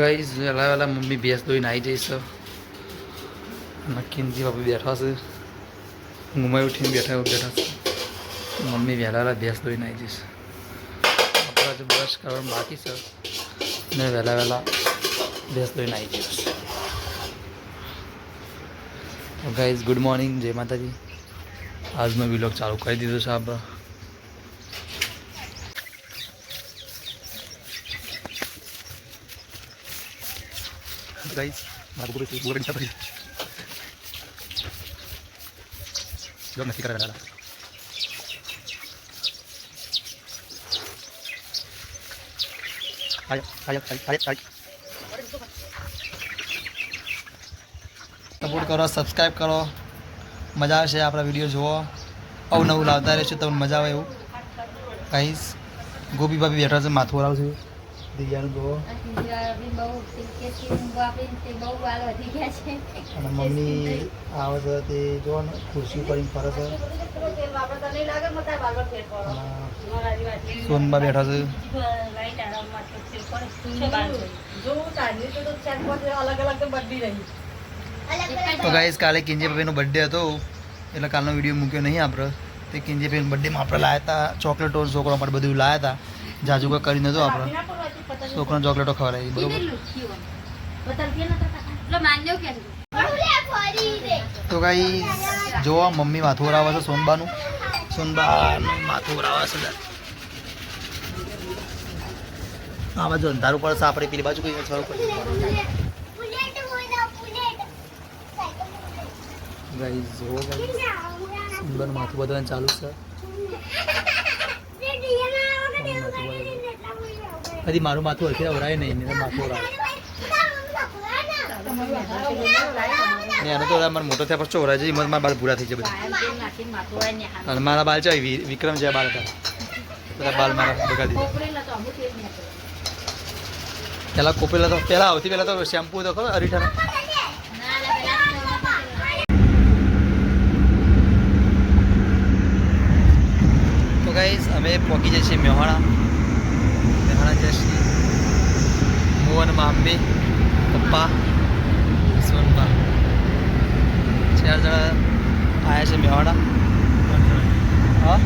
Guys વહેલા વહેલા mummy ભેંસ ધોઈને આવી જઈશ નક્કીનજી બાપુ બેઠા છે ઊંઘમાં ઉઠીને બેઠા છે મમ્મી વહેલા વહેલા ભેંસ ધોઈને આવી જઈશ આપણે આજે બ્રશ કરવાનું બાકી છે ને વહેલા વહેલા ભેંસ ધોઈને આવી જઈશ ગાઈઝ ગુડ મોર્નિંગ જય માતાજી આજનો વિલોગ ચાલુ કરી દીધો છે આપણે गाइस मारो को बोर नहीं पड़ी जो मस्ती कर रहा है आया सपोर्ट करो सब्सक्राइब करो मजा आवशे आपणा विडियो जुओ अवनवुं लावता रहेशुं तमने मजा आवे एवुं गाइस गोपी भाभी बेठा छे माथुं वरावशे दिव्याનું ગો અને મમ્મી આવે છે તે જો ને ખુરશી પર ફરે છે સોનબા બેઠા છે તો ગાઈસ કાલે કિંજે ભાઈનો બર્થડે હતો એટલે કાલનો વિડીયો મૂક્યો નહીં આપણે તે કિંજે ભાઈનો બર્થડેમાં આપણે લાવ્યા હતા ચોકલેટો છોકરો માટે બધું લાવ્યા હતા જાજુ કોઈ કરી નહોતું આપણે છોકરાને ચોકલેટો ખવડાવી બરોબર તો ગાઈસ જોવા મમ્મી માથું વરાવે છે સોનબાનું માથું વરાવે છે આ બાજુ અંધારું પડશે આપણે પેલી બાજુ કઈ છોડું પડે ગાઈસ જોવો સોનબાનું માથું બધાને ચાલુ છે કદી મારું માથું હરખી વરાય નહીં માથું વરાય ને આનો તો મારે મોટો થયા પછી વરાય છે મારા બાલ ભૂરા થઈ જાય બધા અને મારા બાલ છે વિક્રમ છે બાલ હતા બધા બાલ મારા બગાડી પેલા કોપેલા તો પેલા આવતી પેલા તો શેમ્પુ તો ખબર અરીઠાનો તો ગાઈસ અમે પહોંચી જઈએ છીએ મેહાણા જશે મોહન મામ્બી પપ્પા સોનબા 4 જણા આવ્યા છે મેહાણા હા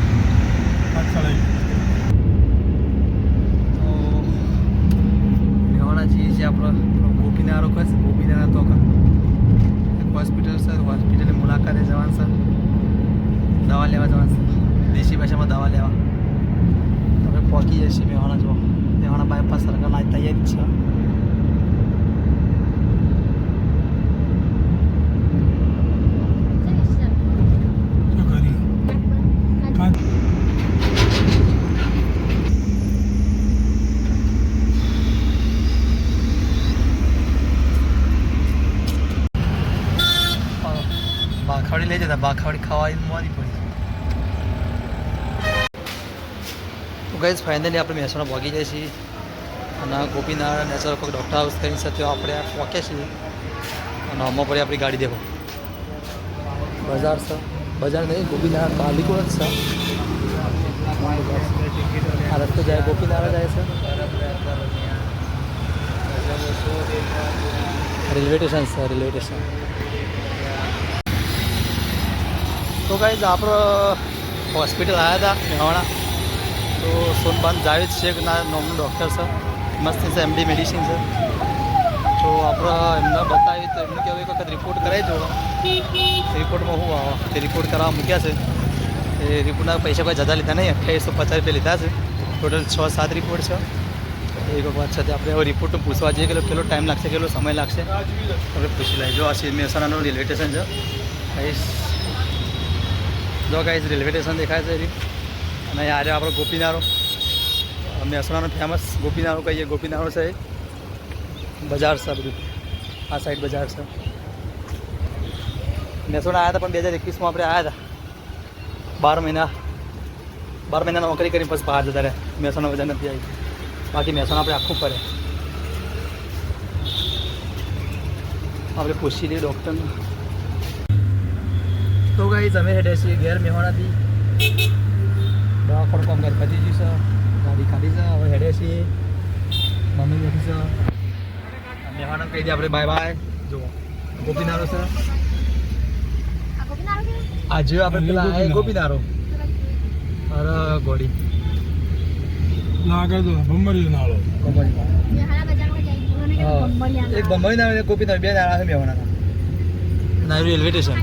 તો મેહાણા જઈએ છીએ આપણે ગોપીનારો કહે છે ગોપીનારા તો એક હોસ્પિટલ છે હોસ્પિટલની મુલાકાતે જવાનું છે દવા લેવા જવાનું છે દેશી ભાષામાં દવા લેવા તમે પહોંચી જશે મેહાણા જો મેહાણા બાયપાસ સરકાર તૈયારી છે બાખાવડી લઈ જતા બાખાવડી ખાવાની મોડી પડી તો ગાઈઝ ફાઇનલી આપણે મહેસાણા પહોંચી જાય છીએ અને ગોપીનારાયણ નેચરલ કોઈ ડૉક્ટર હાઉસ કરી સાથે આપણે પહોંચ્યા છીએ અને આમાં પડી આપણી ગાડી દેખો બજાર છે બજાર નહીં ગોપીનારાયણ કાલીકોટ જ છે આ રસ્તો જાય ગોપીનારાયણ જાય છે રેલવે સ્ટેશન છે રેલવે સ્ટેશન તો ગાઈઝ આપણે હોસ્પિટલ આવ્યા હતા મેહાણા તો સોનબાન જાવેદ શેખ નામનું ડૉક્ટર છે મસ્ત છે એમડી મેડિસિન છે તો આપણે એમને બતાવી તો એમને કહેવાય એક વખત રિપોર્ટ કરાવી દો રિપોર્ટમાં શું આવે તે રિપોર્ટ કરાવવા મૂક્યા છે એ રિપોર્ટના પૈસા કોઈ જતા લીધા નહીં 2850 રૂપિયા લીધા છે ટોટલ 6-7 રિપોર્ટ છે એક વાત છે આપણે હવે રિપોર્ટનું પૂછવા જઈએ કેટલો ટાઈમ લાગશે કેટલો સમય લાગશે આપણે પૂછી લઈએ જો આ મહેસાણાનું રેલવે સ્ટેશન છે ગાઈસ જો ગાઈસ રેલવે સ્ટેશન દેખાય છે અને યારે આપણો ગોપીનારો મહેસાણાનો ફેમસ ગોપીનારો કહીએ ગોપીનારો છે બજાર છે બધું આ સાઈડ બજાર છે મહેસાણા આવ્યા હતા પણ 2021માં આપણે આવ્યા હતા 12 મહિના નોકરી કરીને પછી બહાર જતા રહ્યા મહેસાણા બજાર નથી આવી બાકી મહેસાણા આપણે આખું ફરે આપણે પૂછી લઈએ ડૉક્ટરને તો ગાઈઝ અમે હેડે છીએ ઘેર મેહાણાથી દવાખાનું કામ કરી પતી ગયું છે ગાડી ખાલી છે હવે હેડે છીએ મમ્મી બેઠી છે કહી દઈએ આપણે બાય બાય. જો ગોપીનારો સર આજે આપણે પેલા ગોપીનારો અરે ગોડી ના આગળ તો ભમરી નાળો એક બંબઈ નાળો ગોપીનાર બે નાળા છે મેવાના ના રેલવે સ્ટેશન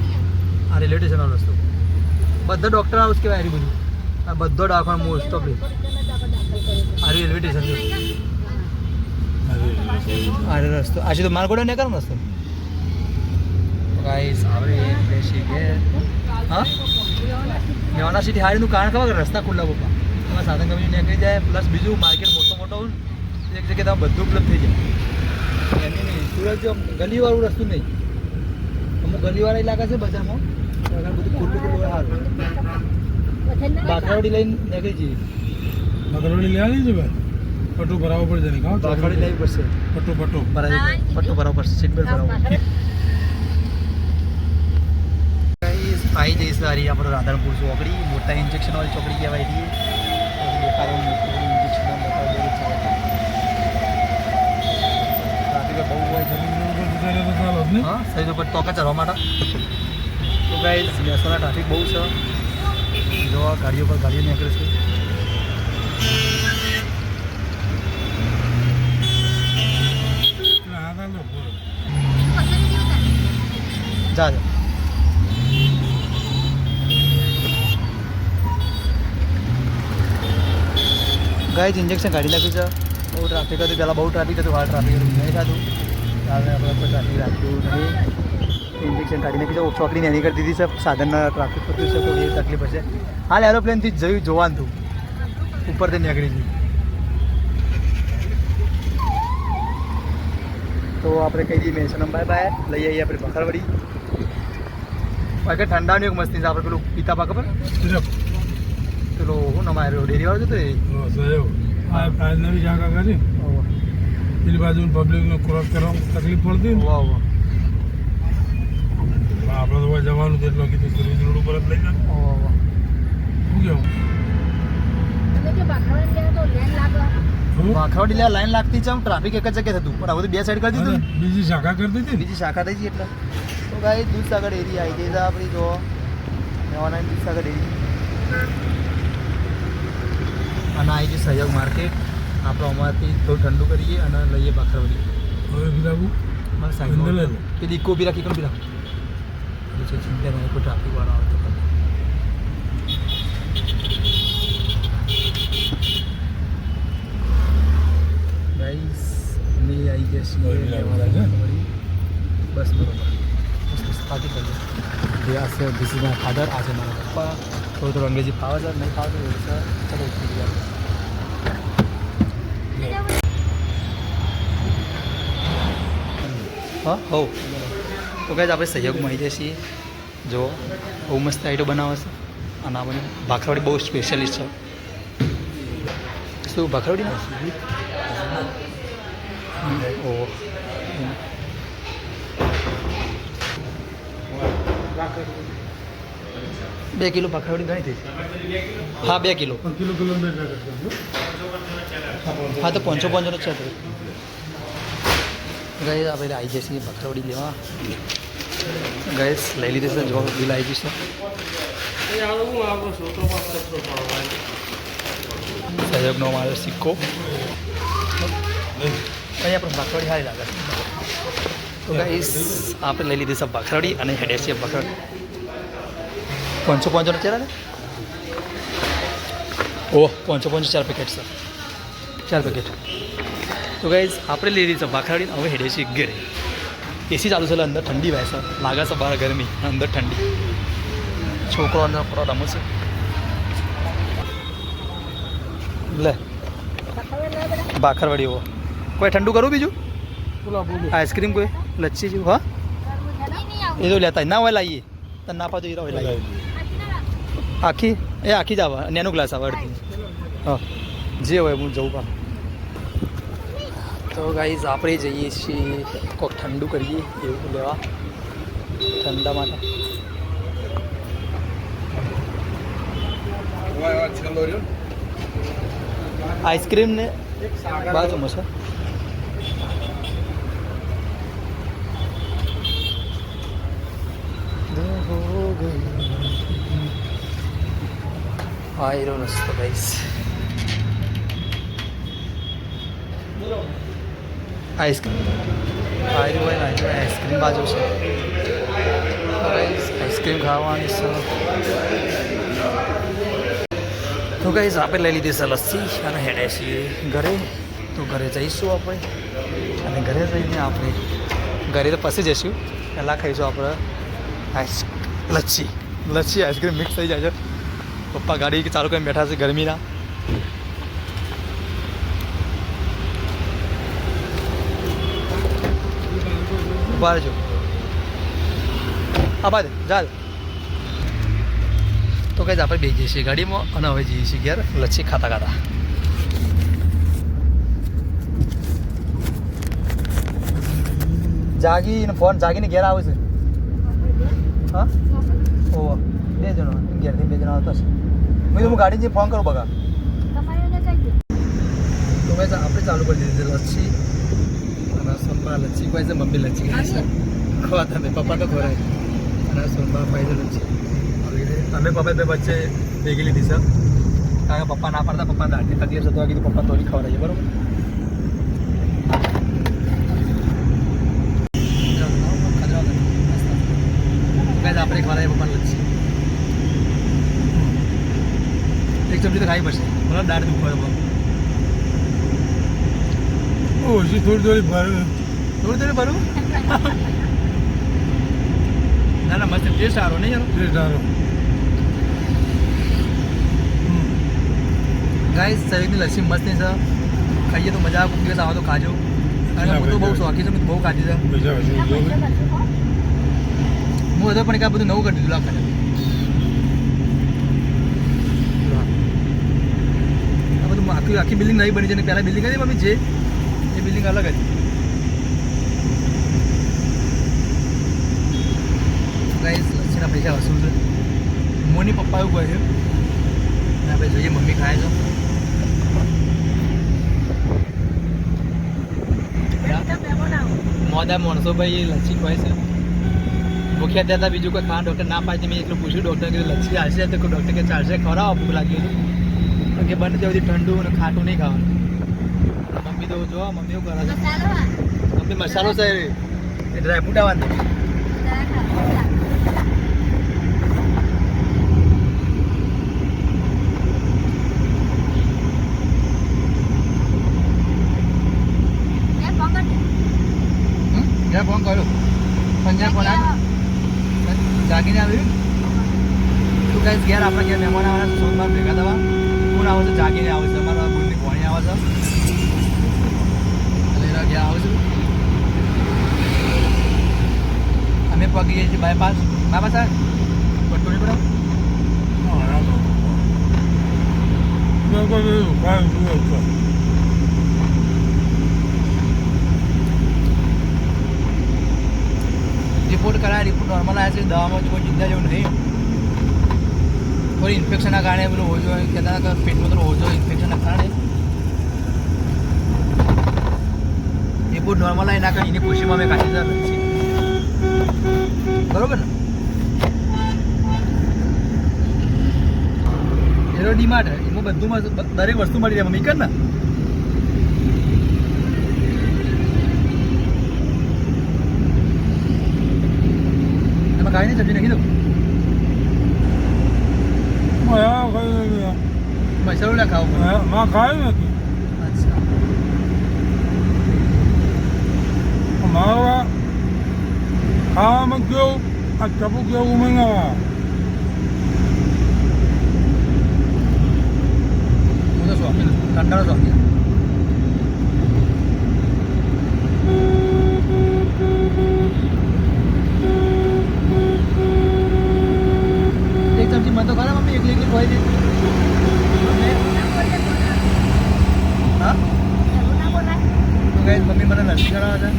આ રેલવે સ્ટેશન વાળો રસ્તો બધા ડૉક્ટર હાઉસ કહેવાય આ બધું આ બધો દવાખાનો મોસ્ટ ઓફ આ રેલવે સ્ટેશન છે આ રસ્તો આજે તો મારકોડા ને કરો રસ્તો ગાઈસ આપણે બેસી ગયા હા મેવાના સિટી હારીનું કારણ ખબર રસ્તા ખુલ્લા પપ્પા એમાં સાધન ગમી નીકળી જાય પ્લસ બીજું માર્કેટ મોટો મોટો હોય એક જગ્યાએ તમે બધું ઉપલબ્ધ થઈ જાય એની નહીં સુરત જો ગલીવાળું રસ્તું નહીં અમુક ગલીવાળા ઇલાકા છે બજારમાં બધું ખુલ્લું ખુલ્લું સારું બાકરાવડી લઈને નીકળી જઈએ બાકરાવડી લેવાની છે ભાઈ પટ્ટો ભરાવવો પડશે ને કાં બાકરાવડી લેવી પડશે પટ્ટો પટ્ટો ભરાવવો પડશે સીટ બેલ્ટ ભરાવવું આવી જઈશ સારી આપણે રાધનપુર ચોકડી મોટા ઇન્જેક્શન વાળી ચોકડી કહેવાય છે દેખાડો મોટું ઇન્જેક્શન ટ્રાફિક બહુ હોય છે હા સાઈડ ઉપર ટોકા ચડવા માટે તો ગાઈસ બેસવાના ટ્રાફિક બહુ છે જો ગાડીઓ પર ગાડીઓ નીકળે છે જા જા ગાઈસ ઇન્જેક્શન કાઢી નાખ્યું છે બહુ ટ્રાફિક હતું પહેલાં બહુ ટ્રાફિક હતું હાલ ટ્રાફિક હતું નહીં થતું કારણે આપણે કોઈ ટ્રાફિક રાખ્યું નહીં ઇન્જેક્શન કાઢી નાખ્યું છે ચોકડી નાની કરી દીધી છે સાધનના ટ્રાફિક થતું છે કોઈ એવી તકલીફ હશે હાલ એરોપ્લેનથી જયું જોવાનું હતું ઉપરથી નીકળી ગયું તો આપણે કહી દઈએ મહેસાણા બાય બાય લઈ આવીએ આપણે બખરવડી બાકી ઠંડાની એક મસ્તી છે આપણે પેલું પીતા પા ખબર પેલો શું નામ આવ્યો ડેરી વાળો જતો નવી જાગા કરી પેલી બાજુ પબ્લિકનો ક્રોસ કરવામાં તકલીફ પડતી ને વાહ આપણે તો જવાનું છે એટલે કીધું સર્વિસ રોડ ઉપર જ લઈ જાય વાહ શું કેવું વાખરાવડી લે લાઈન લાગતી છે ટ્રાફિક એક જ જગ્યાએ થતું પણ હવે તો બે સાઈડ કરી દીધું બીજી શાખા કરી દીધી બીજી શાખા થઈ ગઈ એટલે તો ગાઈ દૂધસાગર એરિયા આવી ગઈ છે આપણી જો મેવાના દૂધસાગર એરિયા અને આવી ગઈ સહયોગ માર્કેટ આપણે અમારાથી થોડું ઠંડુ કરીએ અને લઈએ બાખરવડી હવે બિરાવું મારે સાઈડ પેલી ઇકો બી રાખી બી રાખો પછી ચિંતા નહીં કોઈ ટ્રાફિક વાળો આવતો ગાઈસ અમે આવી ગયા છીએ બસ બરોબર પાકી કરીએ જે આ છે ધીસ ઇઝ માય ફાધર આ છે મારા પપ્પા થોડું થોડું અંગ્રેજી ફાવે છે નહીં ફાવતું એવું છે ચલો ઉઠી ગયા હા હો તો ગાઈસ આપણે સહયોગમાં આવી જઈએ છીએ જો બહુ મસ્ત આઈટમ બનાવે છે અને આ બધી ભાખરવડી બહુ સ્પેશિયલિસ્ટ છે શું ભાખરવડી ના ઓહ 2 કિલો ભાખરવડી ઘણી થઈ હા 2 કિલો હા તો 500 જ છે તો ગઈ આપણે આવી જઈએ ભાખરવડી લેવા ગેસ લઈ લીધી છે જો બિલ આવી જશે સહયોગનો અમારો સિક્કો અહીંયા પણ ભાખરવડી સારી લાગે છે તો ગાઈસ આપણે લઈ લીધી છે ભાખરવડી અને હેડે છે ભાખરવડી 500 ચેરા ને ઓહ 500 4 પેકેટ છે 4 પેકેટ તો ગાઈસ આપણે લઈ લીધી છે ભાખરવડી હવે હેડે છે ઘરે એસી ચાલુ છે એટલે અંદર ઠંડી વહેશે લાગે છે બહાર ગરમી અંદર ઠંડી છોકરો અંદર થોડો રમો છે લે ભાખરવડી કોઈ ઠંડુ કરું બીજું આઈસ્ક્રીમ કોઈ લચ્છી જેવું હા એ તો લેતા ના હોય લાવીએ તને ના પાતો હોય લાવીએ આખી એ આખી જ આવે અને એનું ગ્લાસ આવે અડધી હા જે હોય હું જવું પામ તો ગાઈઝ આપણે જઈએ છીએ કોઈક ઠંડુ કરીએ એવું લેવા ઠંડા માટે આઈસ્ક્રીમ ને બાજુમાં છે આયરો રસ્તો ગાઈસ આઈસ્ક્રીમ આઈસ્ક્રીમ બાજુ છે આઈસ્ક્રીમ ખાવાની છે તો ગાઈસ આપણે લઈ લીધી છે લસ્સી અને હેડે છીએ ઘરે તો ઘરે જઈશું આપણે અને ઘરે જઈને આપણે ઘરે તો પછી જઈશું પહેલાં ખાઈશું આપણે લચ્છી આઈસ્ક્રીમ મિક્સ થઈ જાય છે પપ્પા ગાડી ચાલુ કરીને બેઠા છે ગરમીના બહાર જો આ બાદ ચાલ તો કઈ આપણે બે જઈએ છીએ ગાડીમાં અને હવે જઈએ છીએ ઘેર લચ્છી ખાતા ખાતા જાગીને ફોન જાગીને ઘેર આવે છે હા ઓહો બે જણો ઘેરથી બે જણા આવતા છે હું ગાડી જઈને ફોન કરું બગા તો ભાઈ આપણે ચાલુ કરી દીધી છે લચ્છી અને સોનબા લચ્છી ખાય છે મમ્મી લચ્છી ખાય છે ખવાતા નહીં પપ્પા તો ખવડાય અને સોનબા ખાય છે લચ્છી અમે પપ્પા બે વચ્ચે ભેગી લીધી છે કારણ કે પપ્પા ના પાડતા પપ્પા દાંતી થતી હશે તો કીધું પપ્પા તોડી ખવડાવીએ બરોબર આપણે ખવડાવીએ પપ્પા લચ્છી એક ચમચી તો ખાવી પડશે બરાબર દાળ દુખવા ઓછી થોડી ભરું ના ના મસ્ત ટેસ્ટ સારો નહીં યાર ટેસ્ટ સારો ગાઈસ શરીરની લસ્સી મસ્ત છે ખાઈએ તો મજા આવે દિવસ આવો તો ખાજો અને હું તો બહુ શોખી છું બહુ ખાધી છે હું હતો પણ કાંઈ બધું નવું કરી દીધું આખા આ બધું આખી બિલ્ડિંગ નવી બની છે ને પહેલાં બિલ્ડિંગ હતી મમ્મી જે એ બિલ્ડિંગ અલગ હતી ગાઈસ લસ્સીના પૈસા વસૂલ છે મોની પપ્પા એવું કહે છે આપણે જોઈએ મમ્મી ખાય છે મોદા માણસો ભાઈ લચ્છી ખવાય છે ભૂખ્યા ત્યાં હતા બીજું કોઈ ખાવા ડૉક્ટર ના પાડે મેં એટલું પૂછ્યું ડૉક્ટર કે લચ્છી આવશે તો ડૉક્ટર કે ચાલશે ખવડાવો ભૂખ લાગી હતું કે બને ત્યાં સુધી ઠંડુ અને ખાટું નહીં ખાવાનું મમ્મી તો જો મમ્મી એવું કરે છે મમ્મી મસાલો છે એ ડ્રાયફ્રૂટ આવવાનું ફોન કર્યો પંજાબ ફોન આવ્યો જાગીને આવ્યું તું કઈ ઘેર આપણા ઘેર મહેમાન આવે છે સોમવાર ભેગા થવા કોણ આવે છે જાગીને આવે છે અમારા બુનની ભોણી આવે છે એટલે ઘેર આવે છે અમે પગી જઈએ છીએ બાયપાસ આવે પટ્ટો નહીં પડાવ રિપોર્ટ કરાય રિપોર્ટ નોર્મલ આવ્યા છે દવામાં કોઈ ચિંતા જેવું નહીં થોડી ઇન્ફેક્શનના કારણે પેલું હોજો કહેતા હતા કે પેટમાં થોડું હોજો ઇન્ફેક્શનના કારણે રિપોર્ટ નોર્મલ આવી ના એની ખુશીમાં મેં કાઢી દીધા બરોબર ને એનો ડીમાર્ટ એમાં બધું દરેક વસ્તુ મળી જાય મમ્મી કર ને ખાઈને સબ્જી નાખી દો મસાલો ના ખાવો માં ખાયું નથી અચ્છા મારા ખાવામાં કેવું આ ટપુ કેવું મંગાવા હું તો શોખીન કંટાળો શોખીન ચમચી મને તો ખરા મમ્મી એકલી ખવાઈ દે હા તો કઈ મમ્મી મને લસ્સી કરાવે છે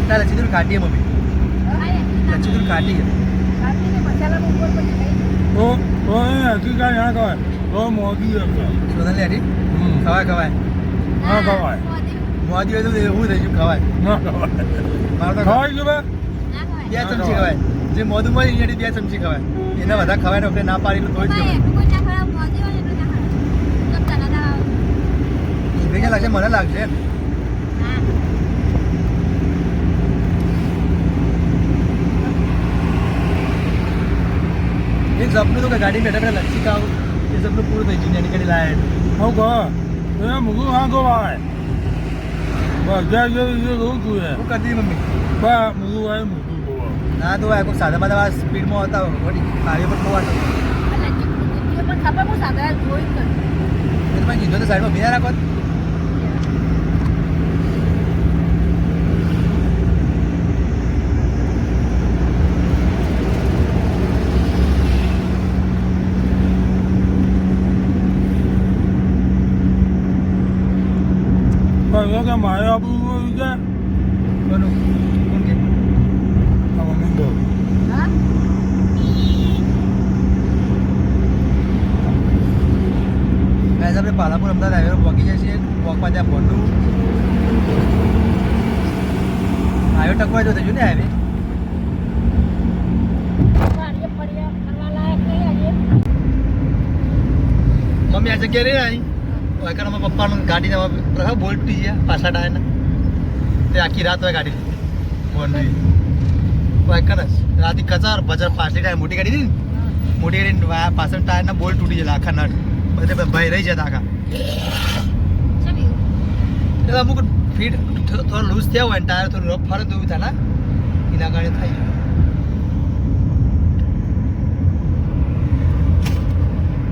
ના લચ્છી તું કાઢીએ મમ્મી લચ્છી તું કાઢીએ તો હકીકત ના ખવાય તો મોદી સોનલી હાટી ખવાય ના ખવાય મોદી હોય તો એવું થઈ ગયું ખવાય ના ખવાય મારે તો ખવાય છે બે ચમચી ખવાય જે મોદુમાં અહીંયાથી 2 ચમચી ખવાય એના બધા ખવાય ને આપણે ના પાડી તો થોડી જ ખવાય લાગશે મને લાગશે એક સપનું તો કે ગાડી બેઠા બેઠા લક્ષી ખાવ એ સપનું પૂરું થઈ ગયું એની ગાડી લાયા હું કહો એ મુગું હા ગો આવે બસ જાય ગયું તું હે શું કરતી મમ્મી બા મુગું આવે મુગું ગો ના તો કોઈ સાદા બધા સ્પીડમાં હતા વળી હાઈવે પર ખોવાતો તમે કીધું તો સાઈડમાં ભીના રાખો કે મારે આપણું કે કોનું કોણ કે મમ્મી બહુ આપણે પાલાપુર અમદાવાદ હાઈવે પહોંચી જઈએ છીએ વોકમાં ત્યાં પહોંચું હાઈવે ટકવા જો થયું ને હાઈવે મમ્મી આ જગ્યા રહી આવી કારણ મારા પપ્પાનું ગાડીને બોલ્ટ તૂટી ગયા પાછા ટાયરના તે આખી રાત હોય ગાડી બોન્ડરી વાયકર જ રાતે કચાર બજાર પાછલી ટાયર મોટી ગાડી હતી ને મોટી ગાડી પાછળ ટાયરના બોલ્ટ તૂટી ગયેલા આખા નટ બધે ભાઈ રહી જતા આખા એટલે અમુક ફીટ થોડા લૂઝ થયા હોય ને ટાયર થોડું રફ ફરે તો એવું થાય ને એના કારણે થાય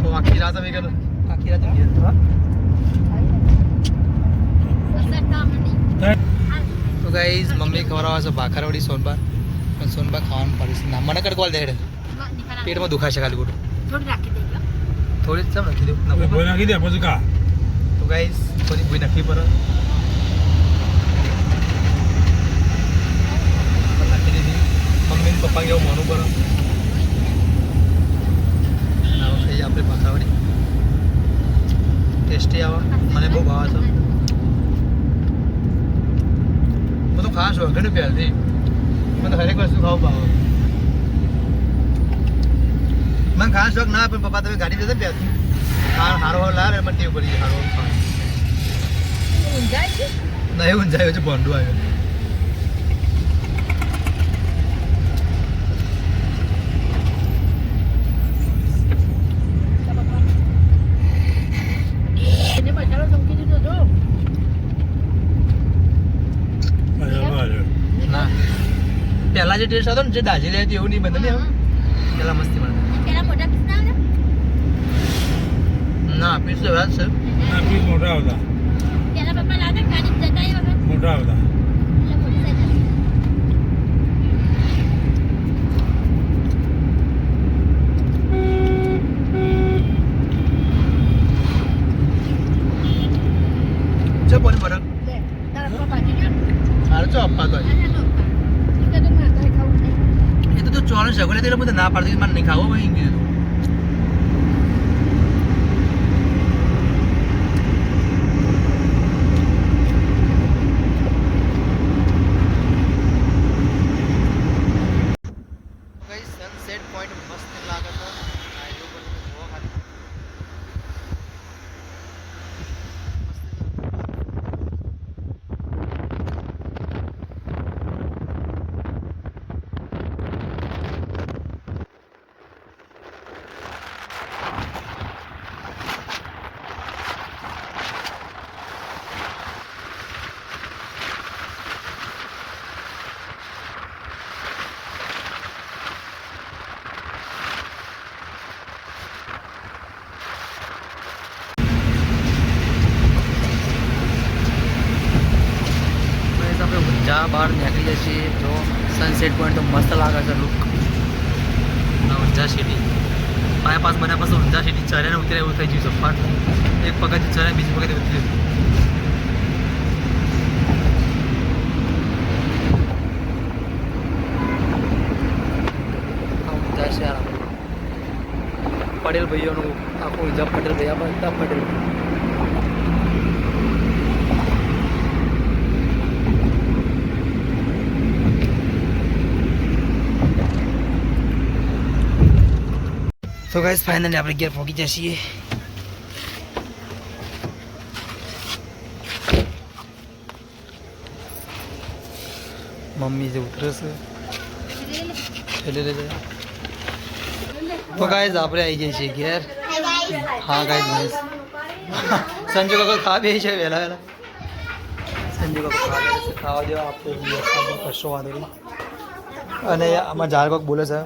તો આખી રાત અમે ગયેલો આખી રાત તો ગાઈઝ મમ્મી ખવડાવવા છે ભાખરવડી સોનબાર પણ સોનબાર ખાવાનું પડીશ ના મને કડકવાલ દે પેટમાં દુખાશે ખાલી ગોટું થોડી જ ચમ રાખી દઉં કોઈ નાખી દે પછી કા તો ગાઈઝ થોડી ભૂઈ નાખવી પડે નાખી દીધી મમ્મી ને પપ્પા કેવું મોનું પડે ખાઈએ આપણે ભાખરવડી ટેસ્ટી આવે મને બહુ ભાવે છે બધું ખાસ હોય ઘણી પહેલથી મને હરેક વસ્તુ ખાવું ભાવે મને ખાસ શોખ ના પણ પપ્પા તમે ગાડી જતા પહેલથી હારો હારો લાવે મને ટેવ પડી જાય હારો ખાવાનું ના એવું જાય છે ભોંડું આવ્યું પહેલા જે ટેસ્ટ હતો ને જે દાજી લે એવું નહીં બને ને પેલા મસ્તી મળે ના પીસ તો વાત છે ના પીસ મોટા આવતા મોટા આવતા છે કોની બરક હારું ચો આપવા તો એ તો ચોરસ જગો એટલે બધા ના પાડતી મને નહીં ખાવો ભાઈ કીધું સનસેટ પોઈન્ટ મસ્ત લાગે છે હાઈવે પર જોવા ખાલી ઊંઝા બહાર નીકળીએ છીએ જો સનસેટ પોઈન્ટ તો મસ્ત લાગે છે લુક ઊંઝા સિટી બાયપાસ બન્યા પછી ઊંઝા સિટી ચરે ને ઉતરે એવું થઈ ગયું છે ફાટ એક પગથી ચરે બીજી પગથી ઉતરી ઊંઝા શહેર પટેલ ભાઈઓનું આખું ઊંઝા પટેલ ભાઈ બધા પટેલ તો ગાઈસ ફાઇનલી આપણે ઘેર પહોંચી ગયા છીએ. મમ્મી જે ઉતરે છે તો ગાઈસ આપણે આવી જઈએ છીએ ઘેર. હા ગાઈસ સંજુ કાકા ખા બે છે વહેલા વહેલા. સંજુ કાકા ખાવા દેવા આપણે કશો વાંધો નહીં. અને આમાં ઝાડ કોક બોલે છે